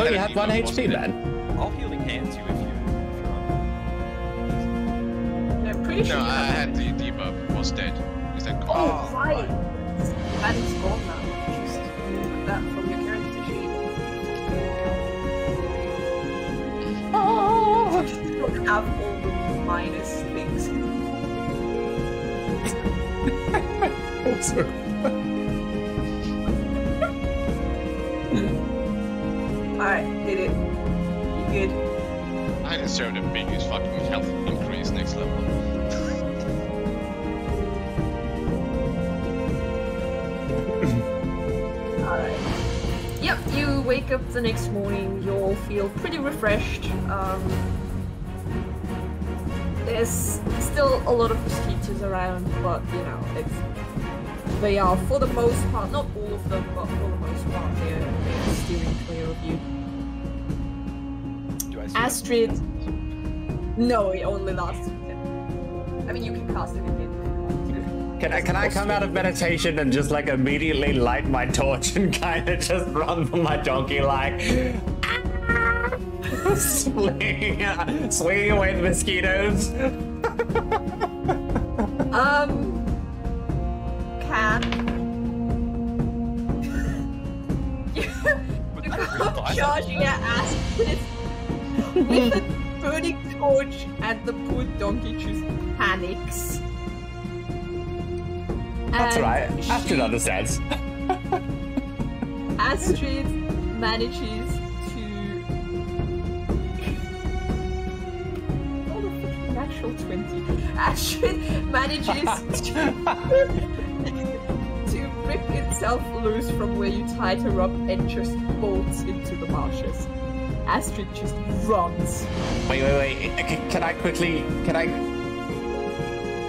only had 1 HP then. I'll healing hands you if you're Yeah, I'm pretty sure. No, I had the debuff. Was dead. Is that gone? Oh, right. That is gone now. Just remove that from your character sheet. Oh. You just don't have all the minus things. Also. Alright, did it. You good? I deserve the biggest fucking health increase next level. Alright. Yep, you wake up the next morning, you'll feel pretty refreshed. There's still a lot of mosquitoes around, but you know, they are, for the most part, not all of them, but for the most part, they're steering clear of you. Do I see Astrid, no, it only lasts 10. I mean, you can cast it again. Can I come out of meditation and just like immediately light my torch and kind of just run for my donkey like swinging away the mosquitoes? Can you come charging at Astrid with a burning torch, and the poor donkey just panics. That's And right. Astrid understands. Astrid manages to. Oh, the fucking natural 20. Astrid manages to rip itself loose from where you tied her up and just bolts into the marshes. Astrid just runs. Wait. Can I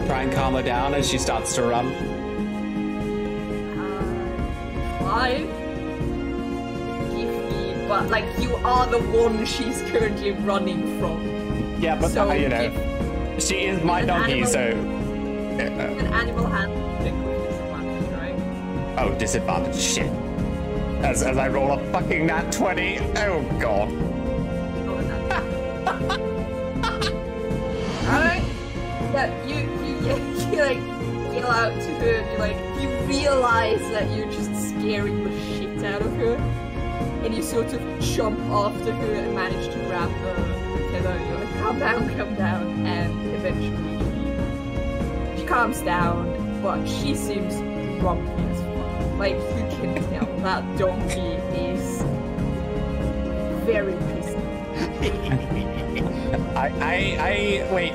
try and calm her down as she starts to run? 5. Give me, but like you are the one she's currently running from. Yeah, but So you know, she is my donkey, animal- so. An animal handling check with disadvantage, right? Oh, disadvantage, shit. As I roll a fucking nat 20. Oh god. Not a nat. Alright. Yeah, you like yell out to her, you realize that you're just scaring the shit out of her. And you sort of jump after her and manage to grab the tether. And you're like, calm down, and eventually she calms down, but she seems grumpy as fuck. Like, you can tell that donkey is very pissed. Wait.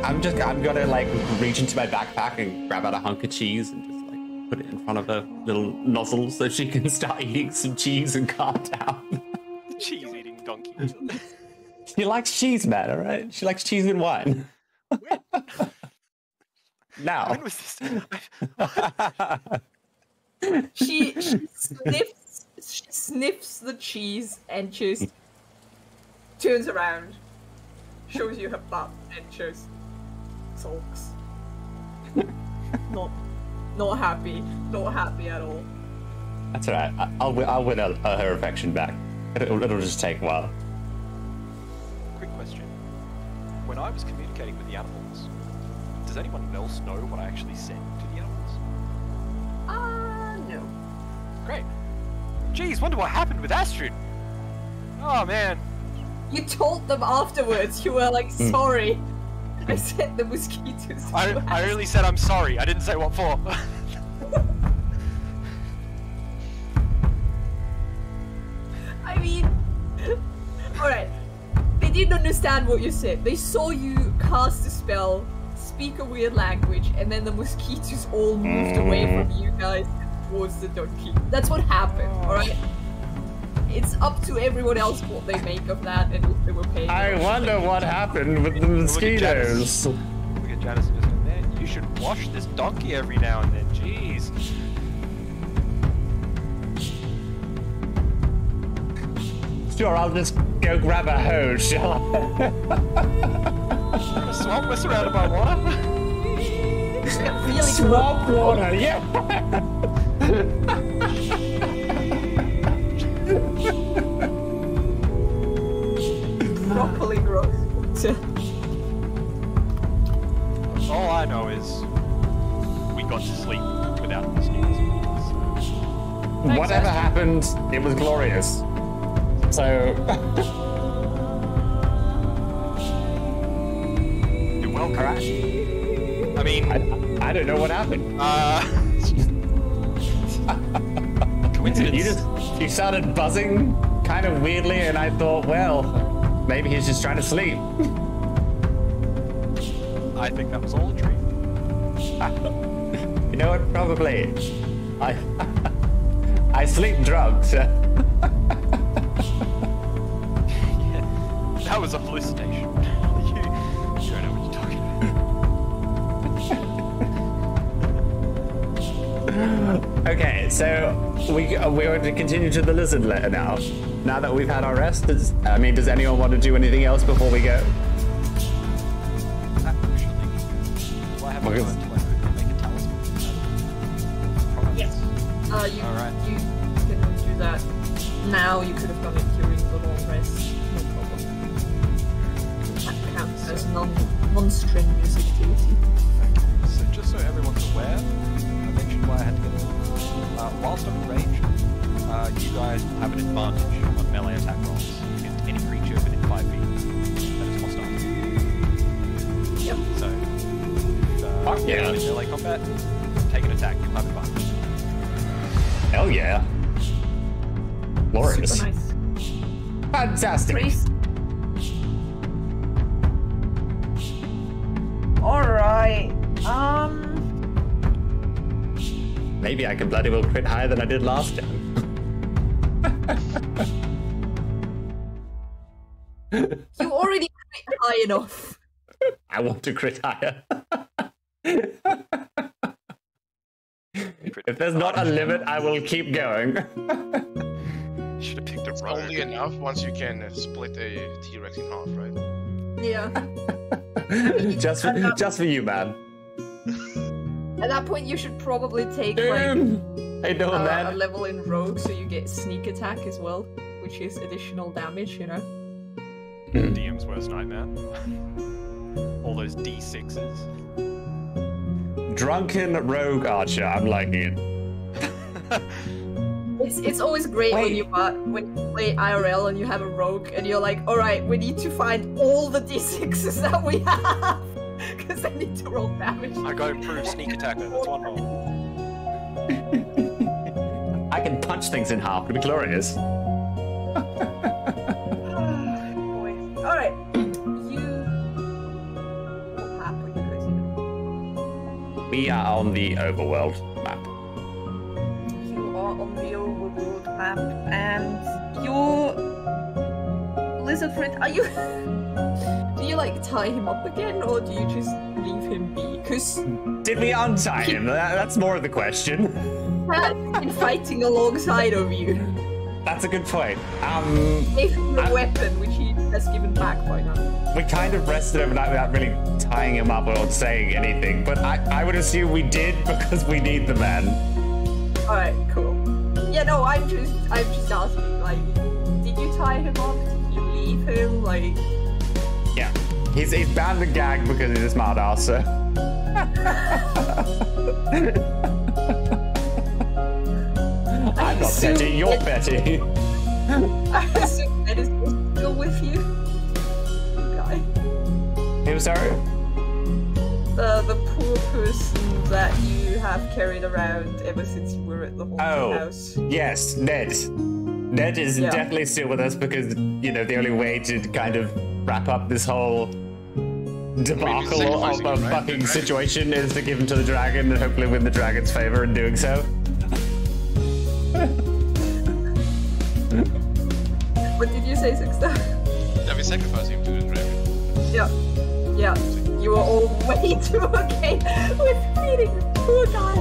I'm gonna like reach into my backpack and grab out a hunk of cheese and just like put it in front of her little nozzle so she can start eating some cheese and calm down. cheese eating donkey. She likes cheese, man, alright? She likes cheese and wine. Now. When was this? She sniffs the cheese and just turns around, shows you her butt, and just sulks. Not happy at all. That's alright. I'll win her affection back. It'll just take a while. Quick question. When I was communicating with the animals, does anyone else know what I actually said to the animals? No. Great. Geez, wonder what happened with Astrid. Oh man. You told them afterwards, you were like, sorry. I sent the mosquitoes to I only said I'm sorry. I didn't say what for. I mean, alright. They didn't understand what you said. They saw you cast a spell, speak a weird language, and then the mosquitoes all moved away from you guys towards the donkey. That's what happened, alright? It's up to everyone else what they make of that and if they were paying. I wonder what happened with the mosquitoes. Look at Janice and just go, man, you should wash this donkey every now and then. Jeez. Sure, I'll just go grab a hose, shall I? A swamp, we're surrounded by water. Really Swamp water, yeah! shit. All I know is we got to sleep without the sneakers. Whatever happened, it was glorious. So. You're welcome. Alright. I mean, I don't know what happened. Coincidence. You started buzzing kind of weirdly, and I thought, well, maybe he's just trying to sleep. I think that was all a dream. You know what? Probably. I sleep drunk, so. Yeah, that was a hallucination. You don't know what you're talking about. Okay, so we're going to continue to the lizard lair now. Now that we've had our rest, does anyone want to do anything else before we go? Actually, do I have a moment to make a talisman? Yes. You can do that now. You could have done it during the long rest. No problem. That counts as non-strenuous activity. Okay, so just so everyone's aware, I mentioned why I had to get them. Whilst I'm in range, you guys have an advantage on melee attack rolls against any creature within 5 feet that is hostile. Yep. So, if yeah. in melee combat, take an attack, you'll have advantage. Hell yeah. Glorious. Super nice. Fantastic. Priest. Alright. Maybe I can bloody well crit higher than I did last time. You already crit high enough. I want to crit higher. If there's not a limit, I will keep going. Should have picked a It's rogue. only enough once you can split a T-Rex in half, right? Yeah. just for you, man. At that point, you should probably take Hey, no, a man. level in rogue, so you get sneak attack as well, which is additional damage. You know. DM's worst nightmare. All those D6s. Drunken rogue archer. I'm liking it. It's always great when Wait. you play IRL and you have a rogue and you're like, all right, we need to find all the D6s that we have because I need to roll damage. I got improved sneak attack, that's one roll. I can punch things in half. It'd be glorious. Boy. All right, what map are you guys in? We are on the overworld map. You are on the overworld map, and your lizard friend. Are you? Do you like tie him up again, or do you just leave him be? Because Did we untie him? That's more of the question. he's been fighting alongside of you. That's a good point. Gave him a weapon, which he has given back by now. We kind of rested overnight without really tying him up or saying anything, but I would assume we did because we need the man. All right, cool. Yeah, no, I'm just asking. Like, did you tie him up? Did you leave him? Like, Yeah, he's bound and gagged because he's a smart ass. So. I'm not assume petty, you're it- petty. I assume that is still with you, guy. I'm sorry? The poor person that you have carried around ever since you were at the haunted Oh, house. yes, Ned. Ned is Yeah. definitely still with us because, you know, the only way to kind of wrap up this whole debacle of sacrificing a him, right? fucking situation is to give him to the dragon and hopefully win the dragon's favor in doing so. What did you say, Sixta? Yeah, we sacrifice him to the dragon. Yeah. Yeah. You were all way too okay with feeding this poor guy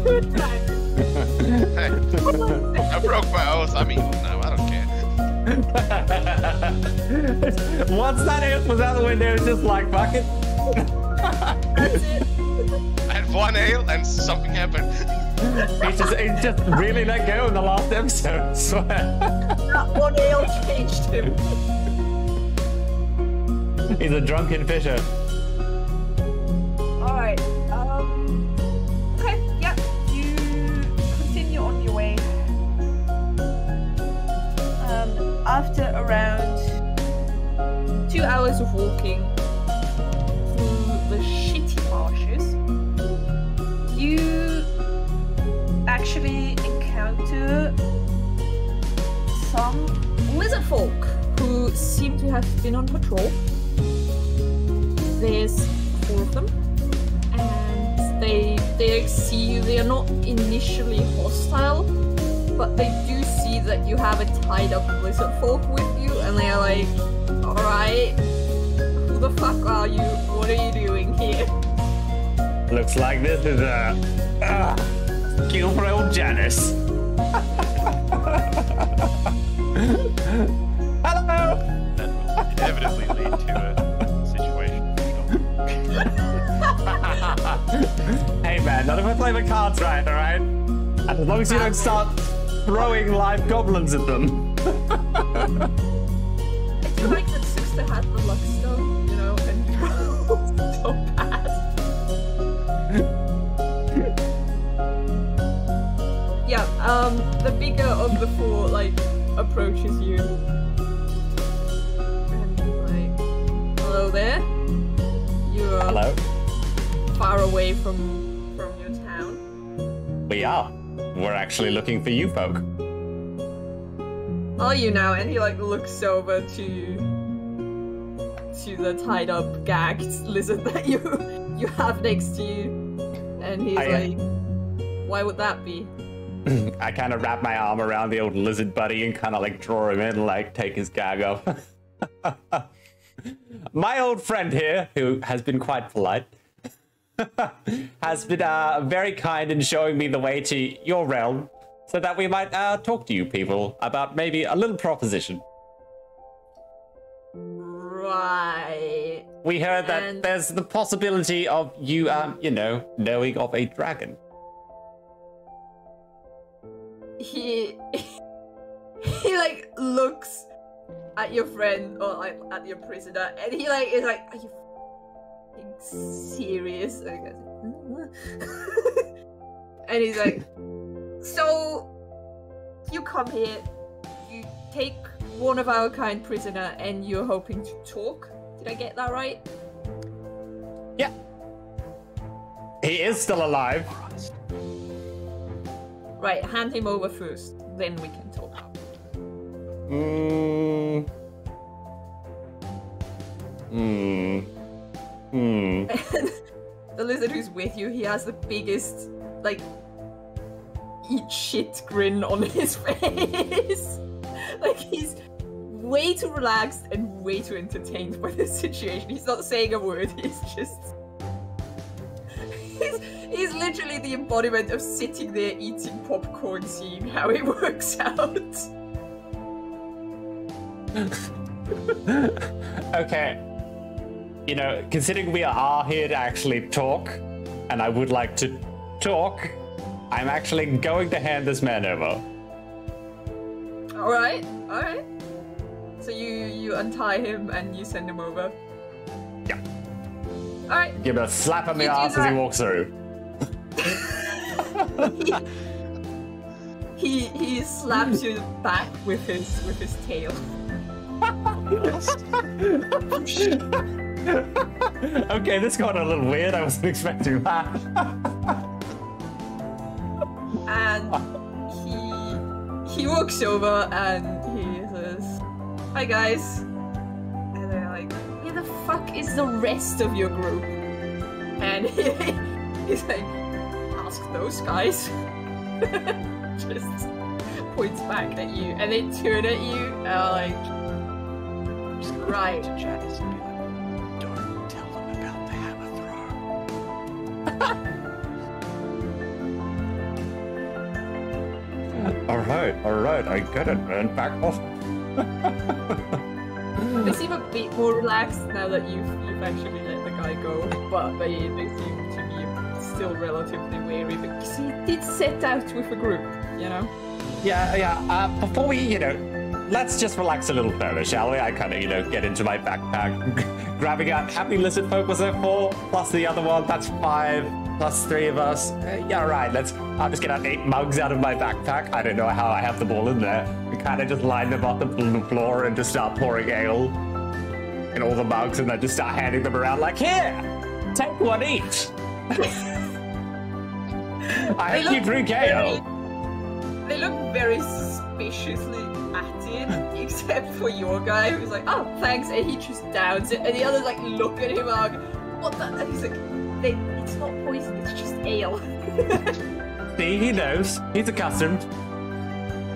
to a dragon. Hey, I broke my oath. I'm evil now. I don't care. Once that ant was out the window, it's just like, fuck it. That's it. I had one ale and something happened. He's just really let go in the last episode, I swear. That one ale changed him. He's a drunken fisher. Alright, okay, yeah, you continue on your way. After around 2 hours of walking through the shitty marshes, you actually encounter some lizard folk who seem to have been on patrol. There's 4 of them, and they see you. They are not initially hostile, but they do see that you have a tied up lizard folk with you, and they are like, alright, who the fuck are you? What are you doing here? Looks like this is a skill for old Janice. Hello! That will inevitably lead to a situation. Hey man, none of us play the cards right, alright? And as long as you don't start throwing live goblins at them. I do like that Sister had the luck stone, you know, and rolled so bad. Yeah, the bigger of the 4, like, approaches you. And like, hello there. You are Hello? far away from your town. We are. We're actually looking for you folk. Are you now? And he like looks over to the tied up, gagged lizard that you have next to you, and he's like, "Why would that be?" I kind of wrap my arm around the old lizard buddy and kind of like draw him in and like take his gag off. My old friend here, who has been quite polite, has been very kind in showing me the way to your realm so that we might talk to you people about maybe a little proposition. Right. We heard that there's the possibility of you, you know, knowing of a dragon. He like looks at your friend or like at your prisoner, and he like is like, "Are you f***ing serious?" And he goes, and he's like, "So you come here, you take one of our kind prisoner, and you're hoping to talk? Did I get that right?" Yeah. He is still alive. Right, hand him over first, then we can talk. And the lizard who's with you, he has the biggest, like, eat shit grin on his face. Like, he's way too relaxed and way too entertained by the situation. He's not saying a word, he's just... He's literally the embodiment of sitting there eating popcorn, seeing how it works out. Okay. You know, considering we are here to actually talk, and I would like to talk, I'm actually going to hand this man over. Alright. So you untie him and you send him over? Yeah. Alright. Give him a slap on the ass as he walks through. he slaps you back with his tail. Okay, this got a little weird. I wasn't expecting that. And he walks over and he says, "Hi guys." And they're like, "Where the fuck is the rest of your group?" And he's like, "Ask those guys." Just points back at you, and they turn at you and are like, "Right." Don't tell them about the hammer throw. Alright, I get it, man. Back off. They seem a bit more relaxed now that you've actually let the guy go, but they seem to be still relatively wary because he did set out with a group, you know? Yeah. Before we, you know, let's just relax a little further, shall we? I kind of, get into my backpack, grabbing out. How many lizardfolk was there? 4 plus the other one. That's 5 plus 3 of us. Yeah, right. I'll just get out 8 mugs out of my backpack. I don't know how I have them all in there. We kind of just line them up on the floor and just start pouring ale in all the mugs, and then just start handing them around like, here, take one each. I hope you drink ale. They look very suspiciously at it, except for your guy who's like, oh, thanks, and he just downs it, and the others like look at him like, what the? And he's like, it's not poison, it's just ale. See, he knows. He's accustomed.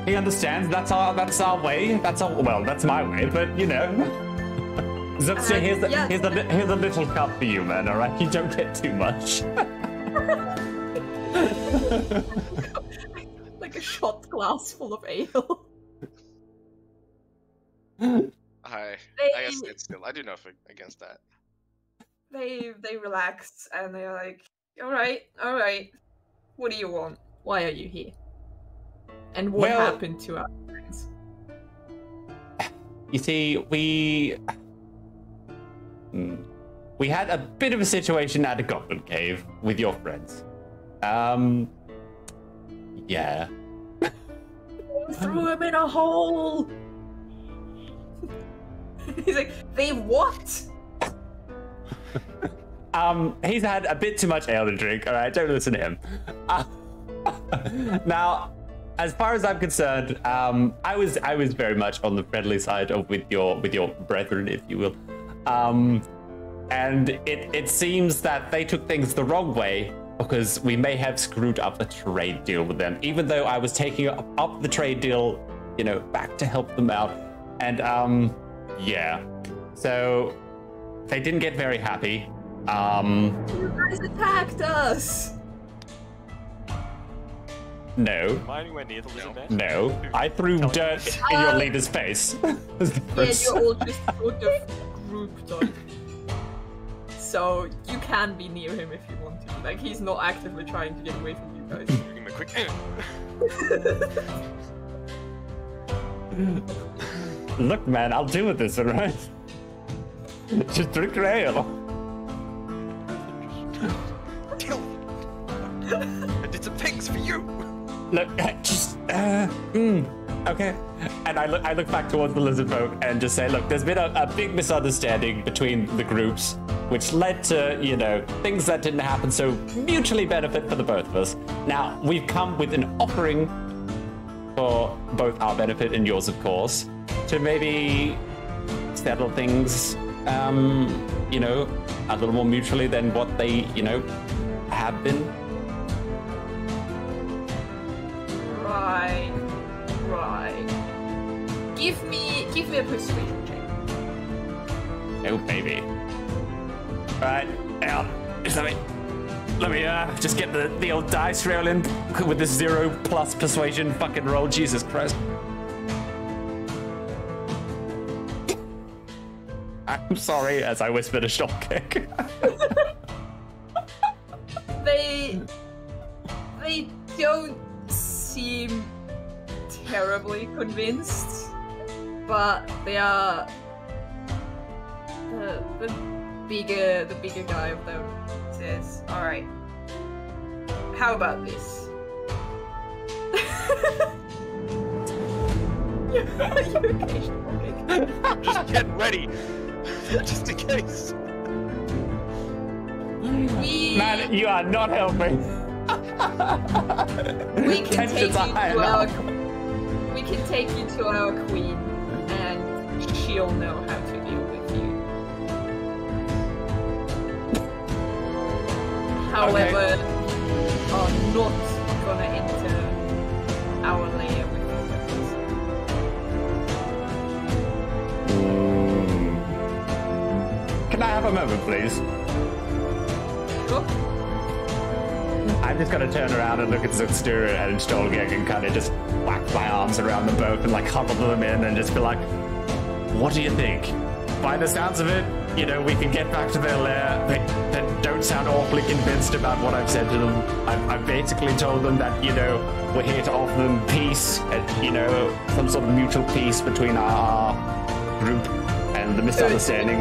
He understands. That's our way. That's my way, but So here's a little cup for you, man, alright? You don't get too much. Like a shot glass full of ale. I guess it's still. I do nothing against that. They relax and they're like, all right. What do you want? Why are you here? And what happened to our friends? You see, we had a bit of a situation at a goblin cave with your friends. Yeah. Threw him in a hole. He's like, they what? He's had a bit too much ale to drink. All right, don't listen to him. Now, as far as I'm concerned, I was very much on the friendly side of with your brethren, if you will. And it seems that they took things the wrong way, because we may have screwed up the trade deal with them, even though I was taking up the trade deal, back to help them out. And, yeah. So, they didn't get very happy. You guys attacked us! Am No. I anywhere near the lizard man? No. I threw dirt in your leader's face. Yeah, you're all just sort of grouped on. So you can be near him if you want to. Like, he's not actively trying to get away from you guys. Give him a quick. Look, man, I'll deal with this, alright? Just drink your ale. I did some things for you. Look, okay. And I look back towards the lizard folk and just say, look, there's been a big misunderstanding between the groups, which led to, things that didn't happen so mutually benefit for the both of us. Now, we've come with an offering for both our benefit and yours, of course, to maybe settle things, a little more mutually than what they, have been. Right. Give me a persuasion check. Oh, baby. Alright, out. Let me just get the old dice rolling with this 0+ persuasion fucking roll. Jesus Christ. I'm sorry, as I whispered a shot kick. They don't seem terribly convinced, but they are the bigger guy of them says, all right, how about this? you okay? Just get ready, just in case. Man, you are not helping. We can take you to our queen, and she'll know how to deal with you. However, are not gonna enter our lair with your weapons. Can I have a moment, please? Sure. I'm just gonna turn around and look at Zutstur and Stolgeg and kind of just whack my arms around them both and like huddle them in and just be like, what do you think? By the sounds of it, you know, we can get back to their lair. They don't sound awfully convinced about what I've said to them. I've basically told them that, you know, we're here to offer them peace, you know, some sort of mutual peace between our group and the misunderstanding.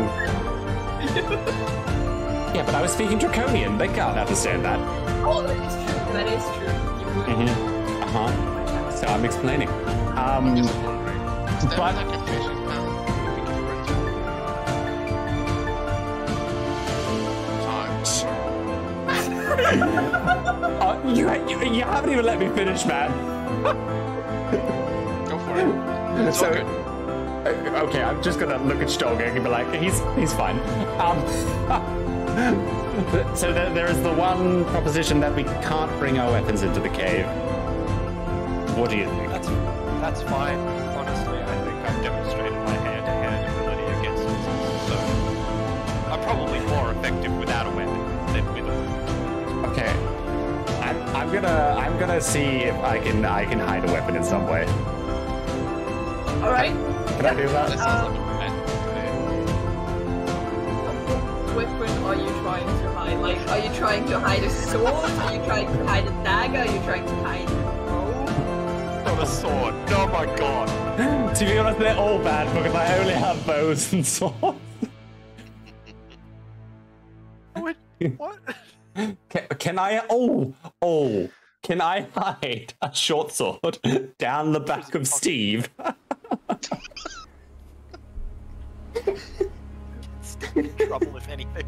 Yeah, but I was speaking Draconian. They can't understand that. Oh, that is true. That is true. You would. Mm-hmm. Uh-huh. So I'm explaining. But you haven't even let me finish, man. Go for it. It's all good. Okay, I'm just gonna look at Stolgek and be like, he's fine. So there is the one proposition that we can't bring our weapons into the cave. What do you think? That's fine. Honestly, I think I've demonstrated my hand-to-hand ability against it, so I'm probably more effective without a weapon than with a weapon. Okay, I'm gonna see if I can hide a weapon in some way. All right. Can I do that? That sounds like a plan. What weapon are you trying to hide? Like, are you trying to hide a sword? Are you trying to hide a dagger? Are you trying to hide a bow? Not a sword. Oh my god. To be honest, they're all bad because I only have bows and swords. What? Can I? Can I hide a short sword down the back of Steve? Trouble, if anything.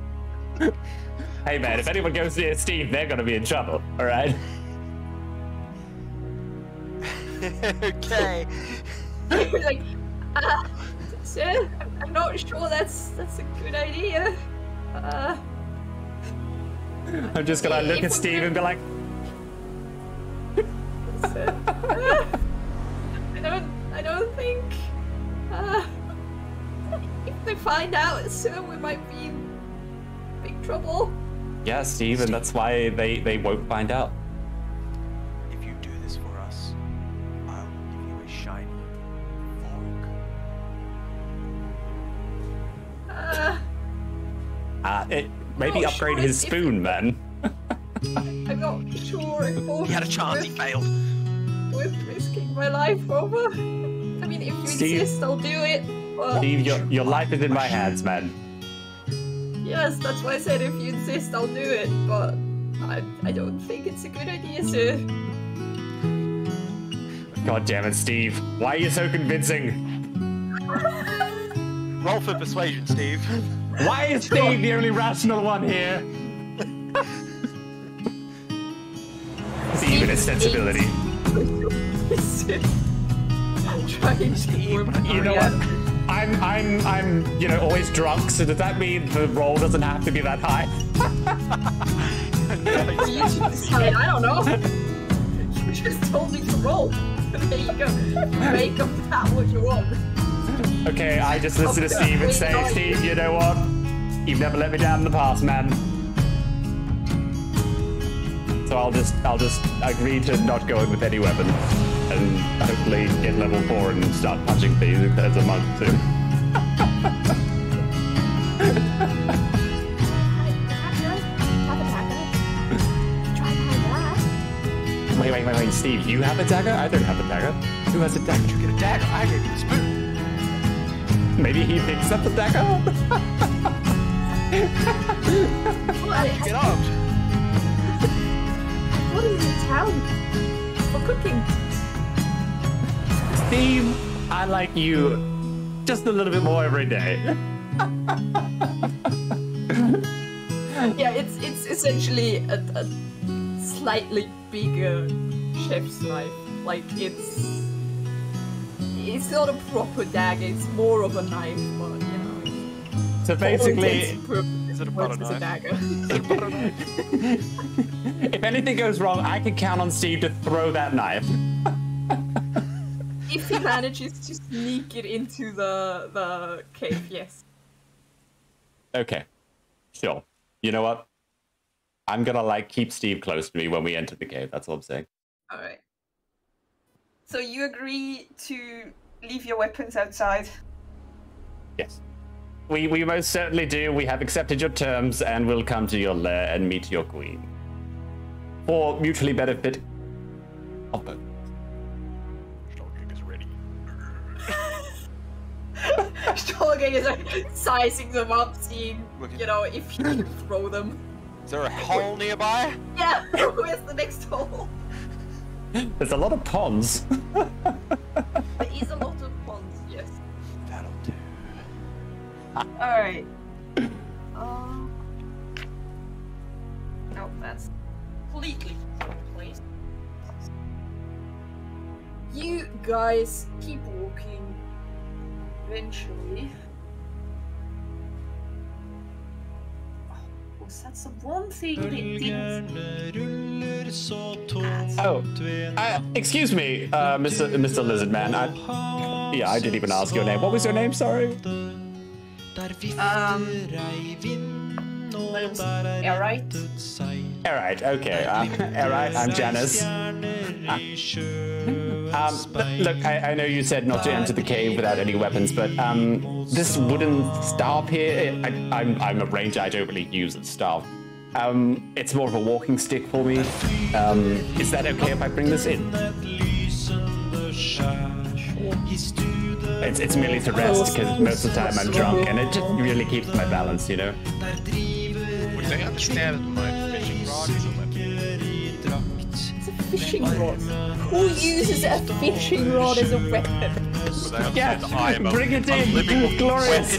Hey man, if anyone goes near Steve, they're gonna be in trouble. All right. Okay. Like, sir, I'm not sure that's a good idea. I'm just gonna look at Steve and be like, I don't think. If they find out, sir, we might be in big trouble. yeah, Steve, and that's why they won't find out. If you do this for us, I'll give you a shiny fork. Maybe not upgrade sure his if- spoon, then. I'm not sure if He had a chance, he failed. with risking my life over. I mean, if you Steve- insist, I'll do it. But Steve, your life is in my hands, man. yes, that's why I said if you insist, I'll do it. But I don't think it's a good idea, sir. God damn it, Steve. Why are you so convincing? Roll for persuasion, Steve. Why is Steve the only rational one here? Steve and his sensibility. Trying to warm You know what? I'm you know, always drunk, so does that mean the roll doesn't have to be that high? You should decide, I don't know. You just told me to roll. There you go. Make of that what you want. Okay, I just listen to Steve and say, Steve, you know what? You've never let me down in the past, man. So I'll just agree to not go in with any weapon, and hopefully get level 4 and start punching things as a monk too. Wait, Steve, you have a dagger? I don't have a dagger. Who has a dagger? Did you get a dagger? I gave you a spoon. Maybe he thinks that's a dagger? Get up. What is in town for cooking? Steve, I like you just a little bit more every day. Yeah, it's essentially a slightly bigger chef's knife. Like it's not a proper dagger. It's more of a knife, but you know. So basically, Is it a butter it's a knife? dagger. if anything goes wrong, I can count on Steve to throw that knife. If he manages to sneak it into the cave, yes. Okay, sure. You know what? I'm gonna keep Steve close to me when we enter the cave. That's all I'm saying. All right. So you agree to leave your weapons outside? Yes. We most certainly do. We have accepted your terms and will come to your lair and meet your queen. For mutually benefit of both. Stalking is ready. Stalking is like sizing them up, seeing, you know, if he can throw them. Is there a hole nearby? Yeah, where's the next hole? There's a lot of ponds. There is a lot of ponds, yes. That'll do. Alright. No, that's completely place. You guys keep walking. Eventually. Was that the one thing they didn't? Oh, excuse me, Mr. Lizard Man. Yeah, I didn't even ask your name. What was your name? Sorry. Alright. Alright, okay. Alright, I'm Janice. Look, I know you said not to enter the cave without any weapons, but this wooden staff here, I'm a ranger, I don't really use a staff. It's more of a walking stick for me. Is that okay if I bring this in? It's merely to rest, because most of the time I'm drunk, and it just really keeps my balance, you know? Would they understand that my fishing rod is a weapon? It's a fishing rod. Who uses a fishing rod as a weapon? Yeah, bring it in! Glorious!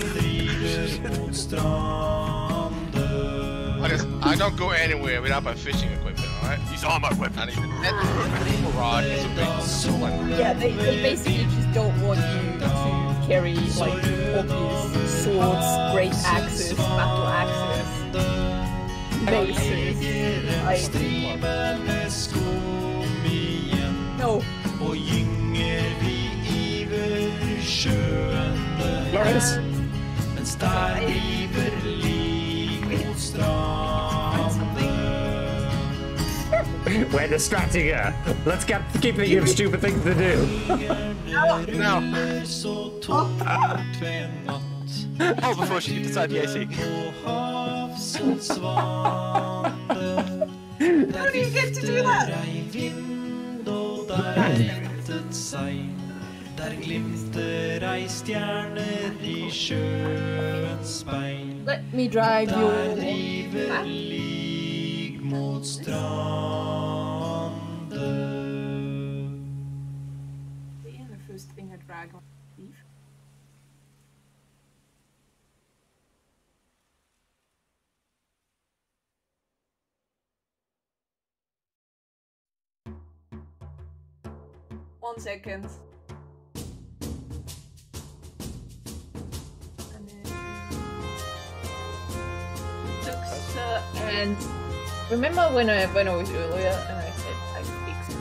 I don't go anywhere without my fishing equipment, alright? These are my weapons. And even that rod is a big one. Yeah, they basically just don't want you to carry, like, obvious swords, great axes, battle axes, maces, No. Glorious! We're distracting her. Let's keep thinking of stupid things to do. No. Oh, before she decides the AC. How do you get to do that? Let me drag you. The first thing I drag on Steve. One second. And remember when I was earlier and I said I fixed the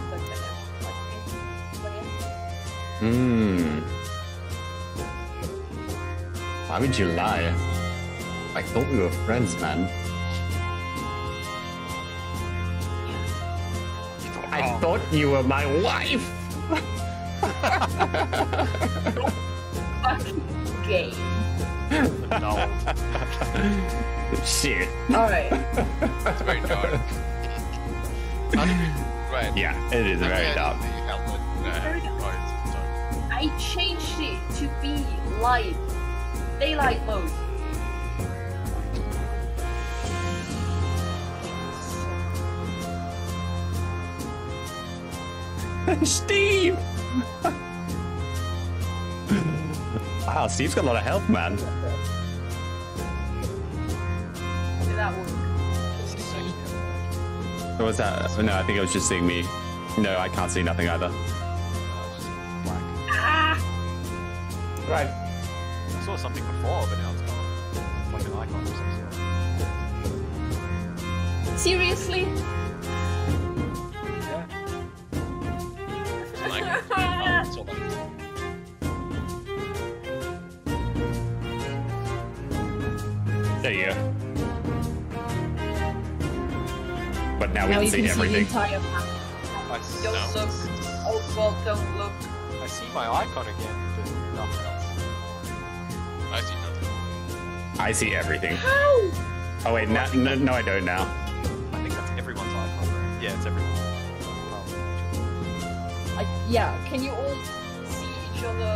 Why would you lie? I thought we were friends, man. I thought you were my wife! game. No. Shit. Alright. It's very dark. Right. Yeah, it is very dark. I changed it to be light. Daylight mode. Steve! Wow, Steve's got a lot of health, man. Did that work? What was that? No, I think it was just seeing me. No, I can't see nothing either. Ah! Right. I saw something before, but now it's gone. It's like an icon or something. Seriously? Yeah. There you go. But now we Now can you see can everything. see the entire map. I see, Don't look. Oh god, don't look. I see my icon again, but nothing else. I see nothing. I see everything. How? Oh wait, no, I don't now. I think that's everyone's icon, right? Yeah, it's everyone's. Yeah, can you all see each other?